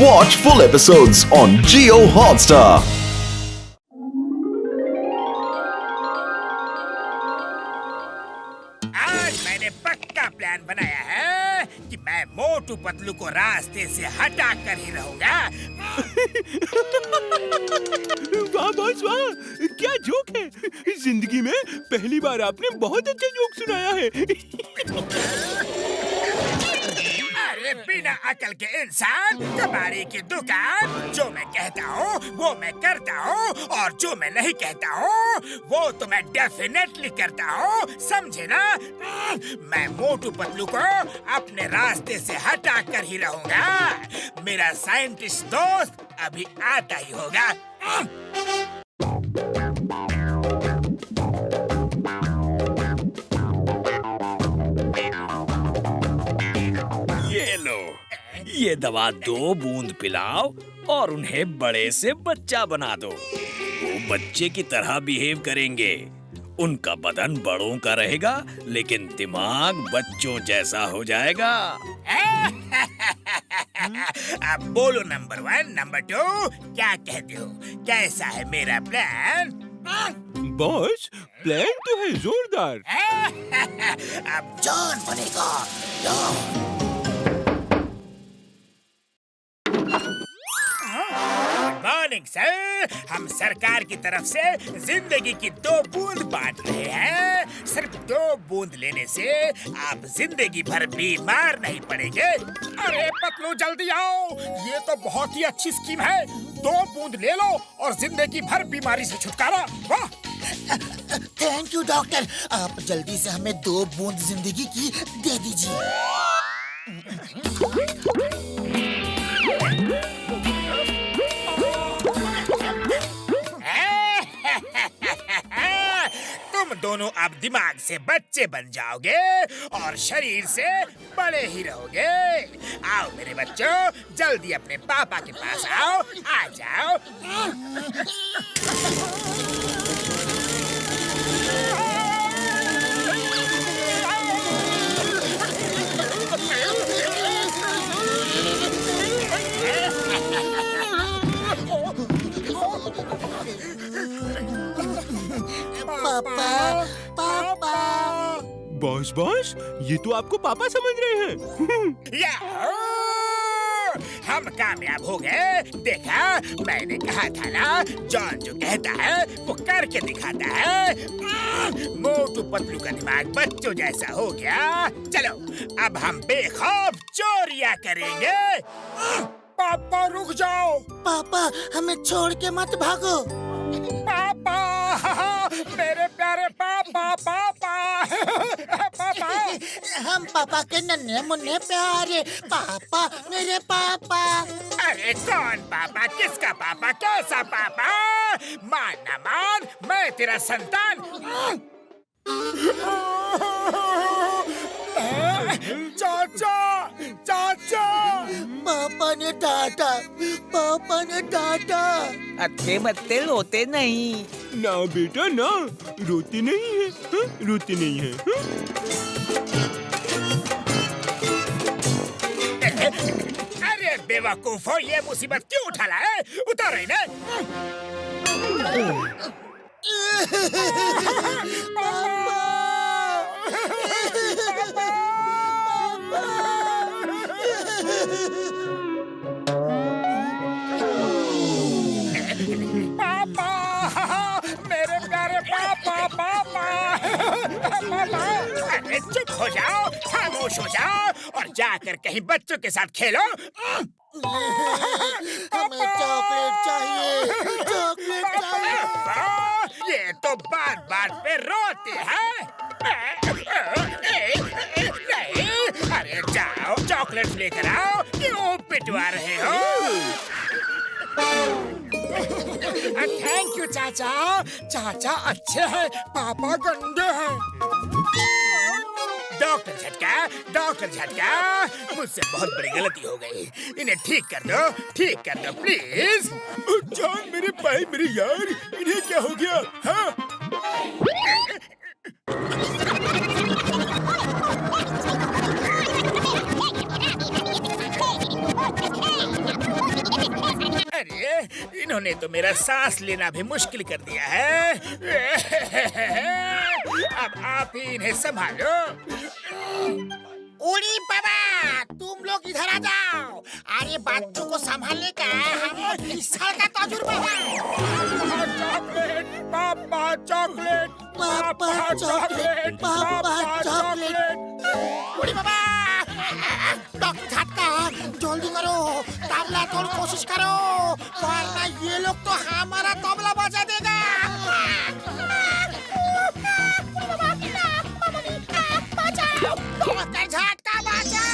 Watch full episodes on Jio Hotstar. आज मैंने पक्का प्लान बनाया है कि मैं मोटू पतलू को रास्ते से हटा कर ही रहूंगा। वाह बॉस वाह, क्या जोक है। जिंदगी में पहली बार आपने बहुत अच्छा जोक सुनाया है। अरे बिना अकल के इंसान, कबाड़ी की दुकान। जो मैं कहता हूँ वो मैं करता हूँ, और जो मैं नहीं कहता हूँ वो तो मैं डेफिनेटली करता हूँ, समझे ना? मैं मोटू पतलू को अपने रास्ते से हटा कर ही रहूंगा। मेरा साइंटिस्ट दोस्त अभी आता ही होगा। ये लो, ये दवा 2 बूंद पिलाओ और उन्हें बड़े से बच्चा बना दो। वो बच्चे की तरह बिहेव करेंगे। उनका बदन बड़ों का रहेगा, लेकिन दिमाग बच्चों जैसा हो जाएगा। अब बोलो नंबर 1, नंबर 2, क्या कहते हो? कैसा है मेरा प्लान? बॉस, प्लान तो है जोरदार। अब जॉन बनेगा, जॉन। मॉर्निंग सर, हम सरकार की तरफ से जिंदगी की 2 बूंद बांट रहे हैं। सिर्फ 2 बूंद लेने से आप जिंदगी भर बीमार नहीं पड़ेंगे। अरे पतलू जल्दी आओ, ये तो बहुत ही अच्छी स्कीम है। 2 बूंद ले लो और जिंदगी भर बीमारी से छुटकारा। वाह! थैंक यू डॉक्टर, आप जल्दी से हमें 2 बूंद जिंदगी की दे दीजिए। तुम दोनों अब दिमाग से बच्चे बन जाओगे और शरीर से बड़े ही रहोगे। आओ मेरे बच्चों, जल्दी अपने पापा के पास आओ, आ जाओ। पापा, पापा। बॉस बॉस, ये तो आपको पापा समझ रहे हैं। याहू! हम कामयाब हो गए। देखा, मैंने कहा था ना, जॉन जो कहता है वो करके दिखाता है। मोटू पतलू का दिमाग बच्चों जैसा हो गया। चलो अब हम बेखौफ चोरियां करेंगे। पापा रुक जाओ। पापा, हमें छोड़ के मत भागो। पापा, मेरे प्यारे पापा, पापा, पापा। हम पापा के नन्हे मुन्ने प्यारे पापा, मेरे पापा। अरे कौन पापा? किसका पापा? कैसा पापा? मान ना मान, मैं तेरा संतान। चाचा, चाचा। पापा ने डांटा, पापा ने डांटा। अत्ते मत्ते रोते नहीं। ना बेटा ना, रोते नहीं है, हाँ? रोते नहीं है, हाँ? अरे बेवकूफो, ये मुसीबत क्यों उठा लाए? उतारो इन्हें। पापा, मेरे प्यारे पापा, पापा, पापा। अरे चुप हो जाओ, खामोश हो जाओ और जाकर कहीं बच्चों के साथ खेलो। हमें चॉकलेट चाहिए, चॉकलेट चाहिए। ये तो बात बात पे रोते हैं। नहीं, अरे जाओ चॉकलेट लेकर आओ, क्यों पिटवा रहे हो? थैंक यू चाचा। चाचा अच्छे हैं, पापा गंदे हैं। डॉक्टर झटका, डॉक्टर झटका, मुझसे बहुत बड़ी गलती हो गई। इन्हें ठीक कर दो प्लीज। जान मेरे भाई, मेरे यार, इन्हें क्या हो गया? हाँ? अरे इन्होंने तो मेरा सांस लेना भी मुश्किल कर दिया है। अब आप ही इन्हें संभालो। उड़ी बाबा, तुम लोग इधर आ जाओ। अरे बच्चों को संभालने का हमें 20 साल का तजुर्बा है। चॉकलेट, पापा चॉकलेट, पापा चॉकलेट, पापा चॉकलेट। उड़ी बाबा, डॉक्टर झटका, जल्दी करो, तबला तोड़ कोशिश करो, वरना ये लोग तो हमारा तबला बजा देगा। डॉक्टर झटका बचाओ।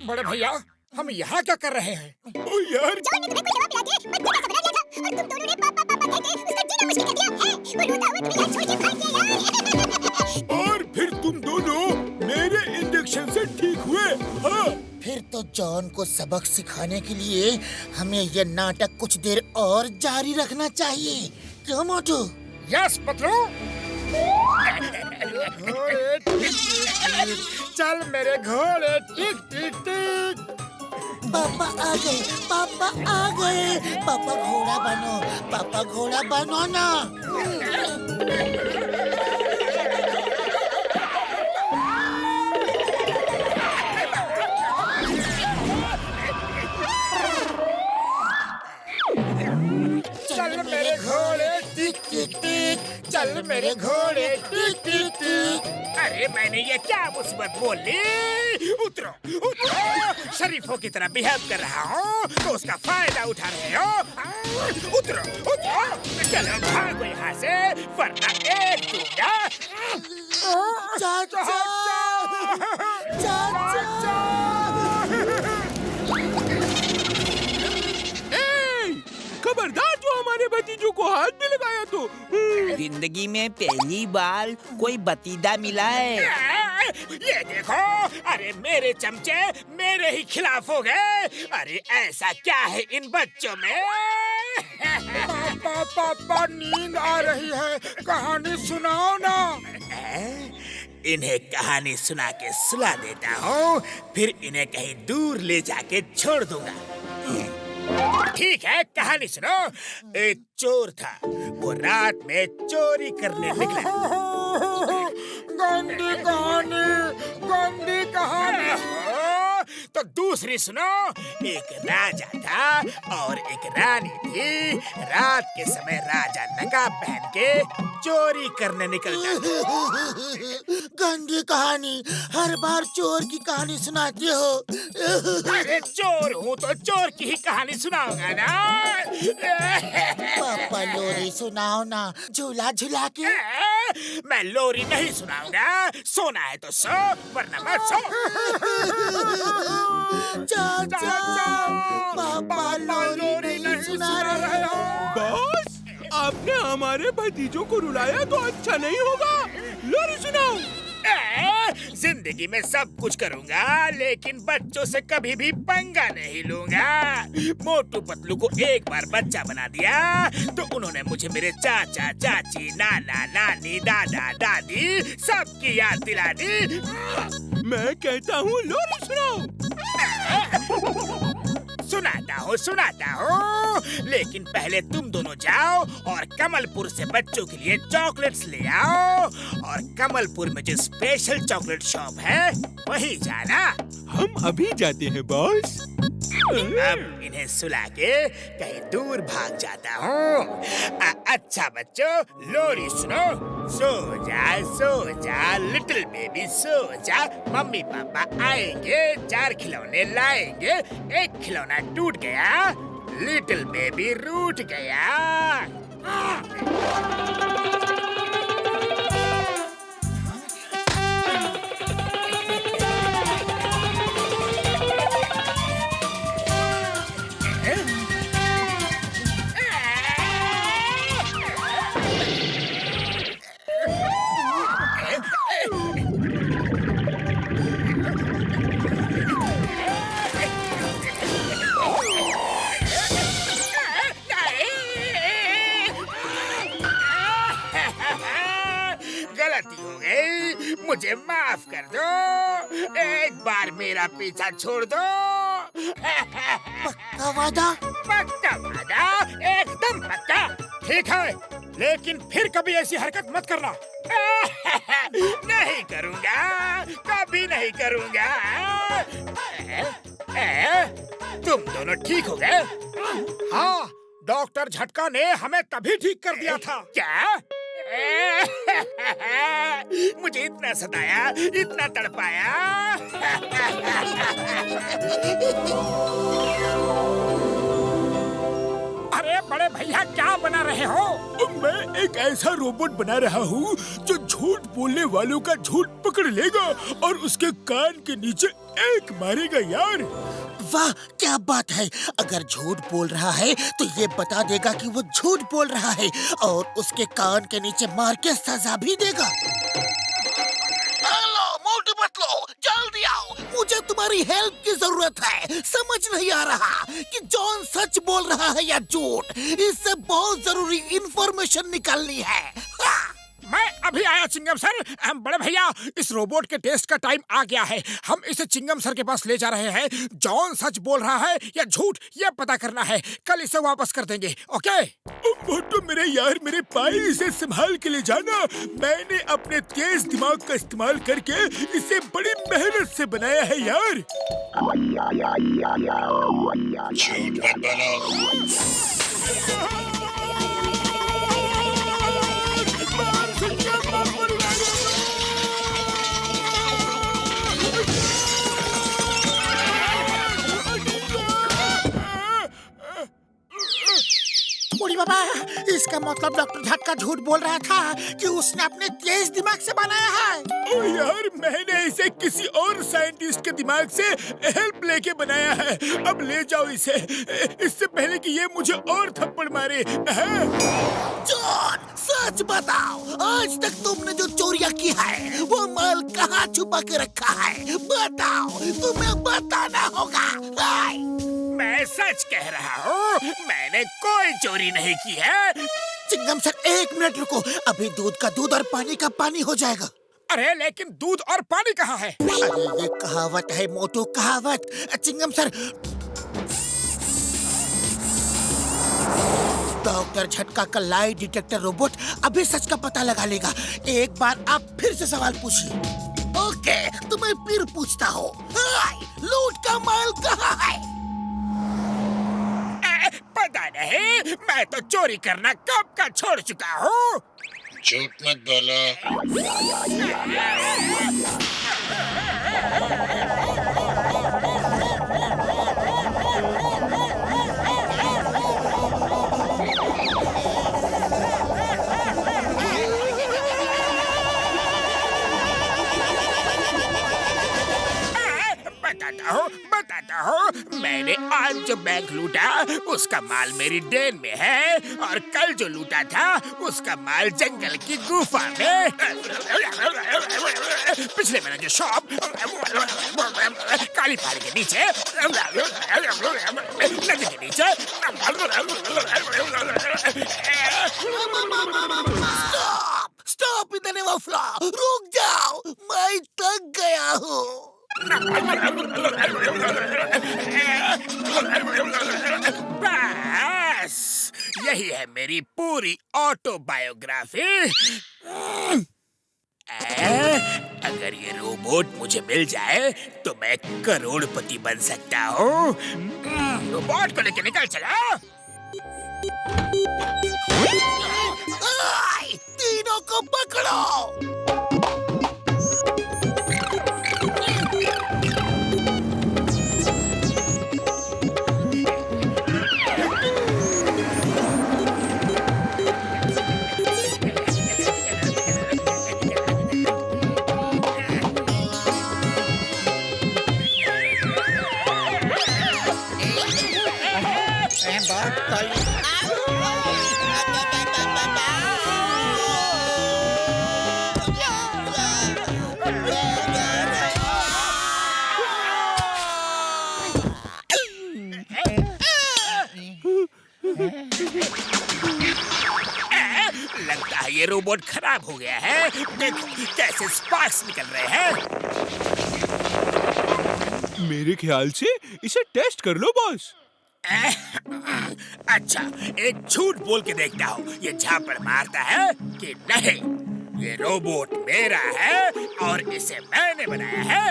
बड़े भैया, हम यहाँ क्या कर रहे हैं? ओ यार, और फिर तुम दोनों मेरे इंजेक्शन से ठीक हुए। हाँ, फिर तो जॉन को सबक सिखाने के लिए हमें ये नाटक कुछ देर और जारी रखना चाहिए। क्यों मोटू? यस पतलू। चल मेरे घोड़े, टिक टिक टिक। पापा आ गए, पापा आ गए। पापा घोड़ा बनो, पापा घोड़ा बनो ना। चल मेरे घोड़े, टिक टिक टिक। चल मेरे घोड़े, टिक टिक टिक। अरे मैंने ये क्या मुसीबत बोल ली? उतरो उतरो, शरीफों की तरह बिहेव कर रहा हूँ तो उसका फायदा उठा रहे हो। उतरो उतरो, चलो भागो यहाँ से, वरना एक दूंगा। चाचा, चाचा। खबरदार जो हमारे भतीजों को हाथ भी लगाया तो। जिंदगी में पहली बार कोई भतीजा मिला है। ये देखो, अरे मेरे चमचे मेरे ही खिलाफ हो गए। अरे ऐसा क्या है इन बच्चों में? पापा नींद आ रही है, कहानी सुनाओ ना। इन्हें कहानी सुना के सुला देता हूँ, फिर इन्हें कहीं दूर ले जाके छोड़ दूंगा। ठीक है, कहानी सुनो। एक चोर था, वो रात में चोरी करने निकला। गंदी कहानी, गंदी कहानी। तो दूसरी सुनो। एक राजा था और एक रानी थी। रात के समय राजा नकाब पहन के चोरी करने निकल जाता। गंदी कहानी, हर बार चोर की कहानी सुनाती हो। अरे चोर हूँ तो चोर की ही कहानी सुनाऊंगा ना। पापा लोरी सुनाओ ना, झूला झूला के। मैं लोरी नहीं सुनाऊंगा। सोना है तो सो, वरना मत सो। चाचा, पापा लोरी नहीं सुना रहे हो। बॉस, आपने हमारे भतीजों को रुलाया तो अच्छा नहीं होगा। लोरी सुनाओ। जिंदगी में सब कुछ करूंगा, लेकिन बच्चों से कभी भी पंगा नहीं लूंगा। मोटू पतलू को एक बार बच्चा बना दिया तो उन्होंने मुझे मेरे चाचा चाची, नाना नानी, दादा दादी सबकी याद दिला दी। मैं कहता हूँ लोरी सुनाओ। सुनाता हूँ, लेकिन पहले तुम दोनों जाओ और कमलपुर से बच्चों के लिए चॉकलेट्स ले आओ, और कमलपुर में जो स्पेशल चॉकलेट शॉप है वहीं जाना। हम अभी जाते हैं बॉस। अब इन्हें सुला के कहीं दूर भाग जाता हूँ। अच्छा बच्चों, लोरी सुनो। सो जा लिटिल बेबी, सो जा। मम्मी पापा आएंगे, 4 खिलौने लाएंगे। एक खिलौना टूट गया, लिटिल बेबी रूठ गया। मुझे माफ कर दो। एक बार मेरा पीछा छोड़ दो। पक्का वादा? पक्का वादा, एकदम पक्का। ठीक है, लेकिन फिर कभी ऐसी हरकत मत करना। नहीं करूँगा, कभी नहीं करूँगा। तुम दोनों ठीक हो गए? हाँ, डॉक्टर झटका ने हमें तभी ठीक कर दिया था। क्या? मुझे इतना सताया, इतना तड़पाया। अरे बड़े भैया, क्या बना रहे हो? मैं एक ऐसा रोबोट बना रहा हूँ जो झूठ बोलने वालों का झूठ पकड़ लेगा और उसके कान के नीचे एक मारेगा यार। वाह, क्या बात है। अगर झूठ बोल रहा है तो ये बता देगा कि वो झूठ बोल रहा है और उसके कान के नीचे मार के सजा भी देगा। हेलो मोटू पतलू, जल्दी आओ, मुझे तुम्हारी हेल्प की जरूरत है। समझ नहीं आ रहा कि जॉन सच बोल रहा है या झूठ। इससे बहुत जरूरी इंफॉर्मेशन निकालनी है। मैं अभी आया चिंगम सर। बड़े भैया, इस रोबोट के टेस्ट का टाइम आ गया है। हम इसे चिंगम सर के पास ले जा रहे हैं। जॉन सच बोल रहा है या झूठ, ये पता करना है। कल इसे वापस कर देंगे, ओके? मोटू मेरे यार, मेरे भाई, इसे संभाल के ले जाना। मैंने अपने तेज दिमाग का इस्तेमाल करके इसे बड़ी मेहनत से बनाया है यार। झूठ मत बोलो। बूढ़ी बाबा, इसका मतलब डॉक्टर झटका झूठ बोल रहा था कि उसने अपने तेज दिमाग से बनाया है। ओ यार, मैंने इसे किसी और साइंटिस्ट के दिमाग से हेल्प लेके बनाया है। अब ले जाओ इसे, इससे पहले कि ये मुझे और थप्पड़ मारे। जॉन, सच बताओ, आज तक तुमने जो चोरियां की है वो माल कहाँ छुपा के रखा है? बताओ, तुम्हें बताना होगा। मैं सच कह रहा हूँ, मैंने कोई चोरी नहीं की है। चिंगम सर, 1 मिनट रुको, अभी दूध का दूध और पानी का पानी हो जाएगा। अरे लेकिन दूध और पानी कहाँ है? अरे ये कहावत है मोटू, कहावत। चिंगम सर, डॉक्टर झटका का लाई डिटेक्टर रोबोट अभी सच का पता लगा लेगा। एक बार आप फिर से सवाल पूछिए। ओके, तो मैं फिर पूछता हूँ, लूट का माल कहाँ है? पता नहीं, मैं तो चोरी करना कब का छोड़ चुका हूँ। झूठ मत बोलो। बताता हूँ। मैंने आज जो बैंक लूटा उसका माल मेरी डेन में है, और कल जो लूटा था उसका माल जंगल की गुफा में। पिछले महीने जो शॉप काली पहाड़ी के नीचे, नदी के नीचे। स्टॉप इतने वफला, रुक जाओ, मैं थक गया हूँ। बस यही है मेरी पूरी ऑटोबायोग्राफी। अगर ये रोबोट मुझे मिल जाए तो मैं करोड़पति बन सकता हूँ। रोबोट को लेके निकल चला। तीनों को पकड़ो। लगता है ये रोबोट खराब हो गया है। देखो कैसे स्पार्क्स निकल रहे हैं। मेरे ख्याल से इसे टेस्ट कर लो बॉस। अच्छा, एक झूठ बोल के देखता हूँ ये झापड़ मारता है कि नहीं। ये रोबोट मेरा है और इसे मैंने बनाया है।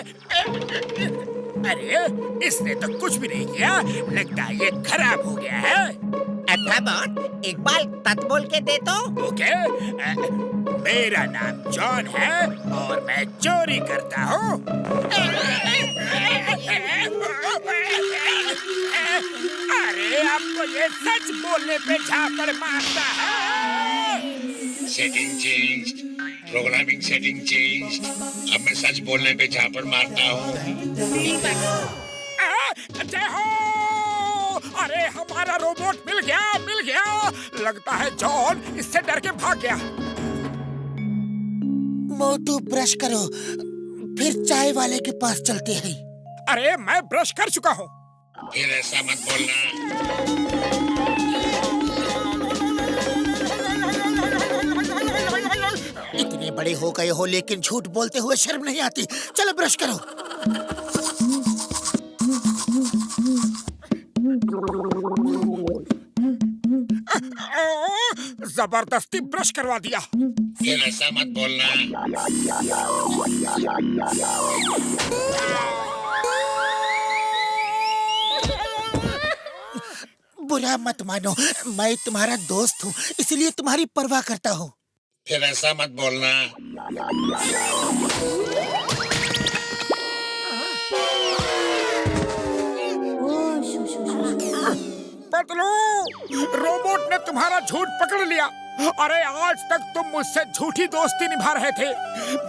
अरे इसने तो कुछ भी नहीं किया, लगता है ये खराब हो गया है। अठाबॉट, एक बार तत बोल के दे तो। ओके, मेरा नाम जॉन है और मैं चोरी करता हूँ। अरे आपको ये सच बोलने पे झापड़ मारता है। Setting change, programming setting change. अब मैं सच बोलने पे झापड़ मारता हूँ। जय हो! अरे हमारा रोबोट मिल गया, मिल गया। लगता है जॉन इससे डर के भाग गया। मोटू ब्रश करो, फिर चाय वाले के पास चलते हैं। अरे मैं ब्रश कर चुका हूँ। फिर ऐसा मत बोलना। इतने बड़े हो गए हो लेकिन झूठ बोलते हुए शर्म नहीं आती। चलो ब्रश करो। जबरदस्ती ब्रश करवा दिया। फिर ऐसा मत बोलना। बुरा मत मानो, मैं तुम्हारा दोस्त हूँ, इसलिए तुम्हारी परवाह करता हूँ। फिर ऐसा मत बोलना। पतलू, रोबोट ने तुम्हारा झूठ पकड़ लिया। अरे आज तक तुम मुझसे झूठी दोस्ती निभा रहे थे।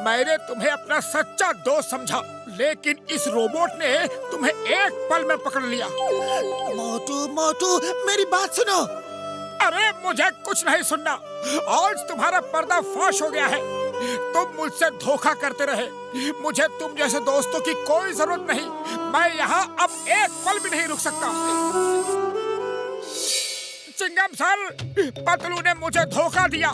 मैंने तुम्हें अपना सच्चा दोस्त समझा, लेकिन इस रोबोट ने तुम्हें एक पल में पकड़ लिया। मोटू मोटू, मेरी बात सुनो। अरे मुझे कुछ नहीं सुनना। आज तुम्हारा पर्दा फाश हो गया है। तुम मुझसे धोखा करते रहे। मुझे तुम जैसे दोस्तों की कोई जरूरत नहीं। मैं यहाँ अब एक पल भी नहीं रुक सकता। चिंगम सर, पतलू ने मुझे धोखा दिया।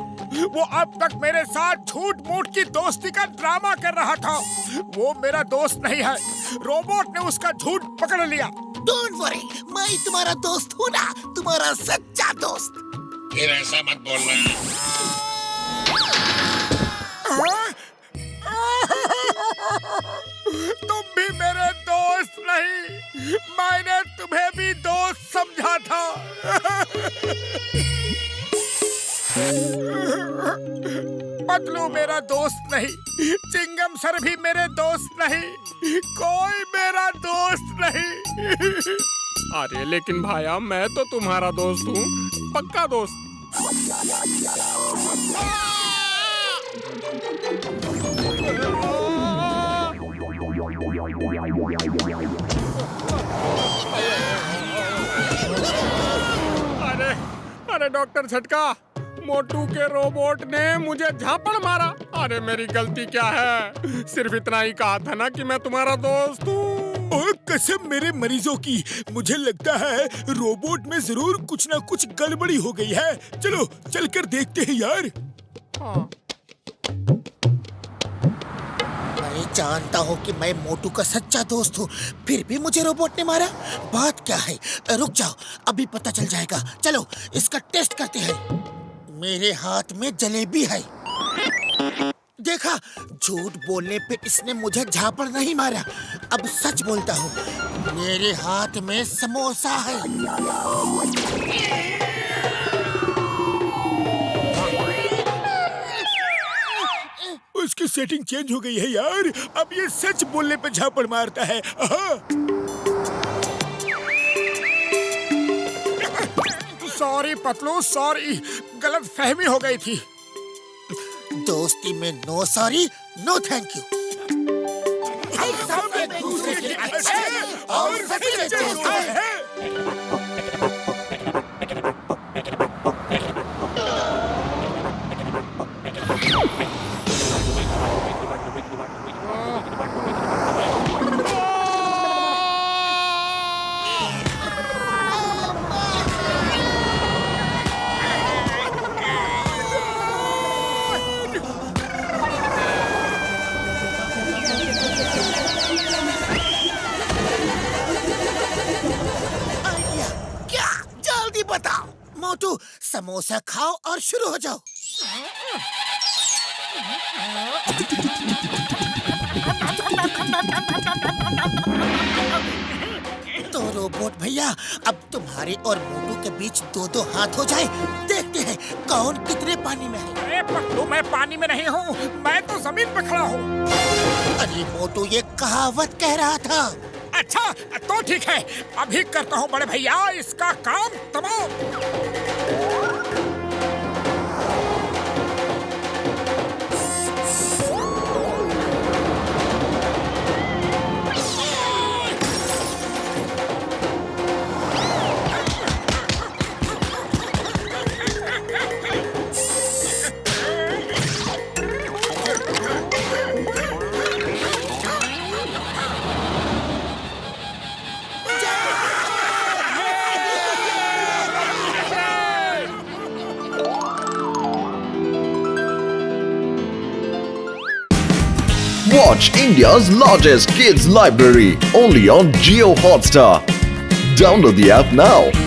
वो अब तक मेरे साथ झूठ मूठ की दोस्ती का ड्रामा कर रहा था। वो मेरा दोस्त नहीं है। रोबोट ने उसका झूठ पकड़ लिया। डोंट वरी, मैं तुम्हारा दोस्त हूँ ना, तुम्हारा सच्चा दोस्त। फिर ऐसा मत बोलना। तुम भी मेरे दोस्त नहीं। मैंने तुम्हें भी दोस्त समझा था। पतलू मेरा दोस्त नहीं, चिंगम सर भी मेरे दोस्त नहीं, कोई मेरा दोस्त नहीं। अरे लेकिन भाया, मैं तो तुम्हारा दोस्त हूँ, पक्का दोस्त। अरे अरे डॉक्टर झटका, मोटू के रोबोट ने मुझे झापड़ मारा। अरे मेरी गलती क्या है? सिर्फ इतना ही कहा था ना कि मैं तुम्हारा दोस्त हूँ। और कसम मेरे मरीजों की, मुझे लगता है रोबोट में जरूर कुछ ना कुछ गड़बड़ी हो गई है। चलो चलकर देखते हैं यार। हाँ। मैं जानता हूँ कि मैं मोटू का सच्चा दोस्त हूँ, फिर भी मुझे रोबोट ने मारा। बात क्या है? रुक जाओ, अभी पता चल जाएगा। चलो इसका टेस्ट करते हैं। मेरे हाथ में जलेबी है। देखा, झूठ बोलने पे इसने मुझे झापड़ नहीं मारा। अब सच बोलता हूँ, मेरे हाथ में समोसा है। उसकी सेटिंग चेंज हो गई है यार। अब ये सच बोलने पे झापड़ मारता है। सॉरी पतलू, सॉरी, गलत फहमी हो गई थी। दोस्ती में no sorry, no thank you. सब एक दूसरे के अच्छे और सच्चे दोस्त हैं। मोटू, समोसा खाओ और शुरू हो जाओ। तो रोबोट भैया, अब तुम्हारे और मोटू के बीच दो हाथ हो जाए। देखते हैं कौन कितने पानी में है। अरे पट्टू, मैं पानी में नहीं हूँ, मैं तो जमीन पे खड़ा हूँ। अरे मोटू, ये कहावत कह रहा था। अच्छा तो ठीक है, अभी करता हूँ बड़े भैया इसका काम तमाम। Watch India's largest kids library only on Jio Hotstar. Download the app now.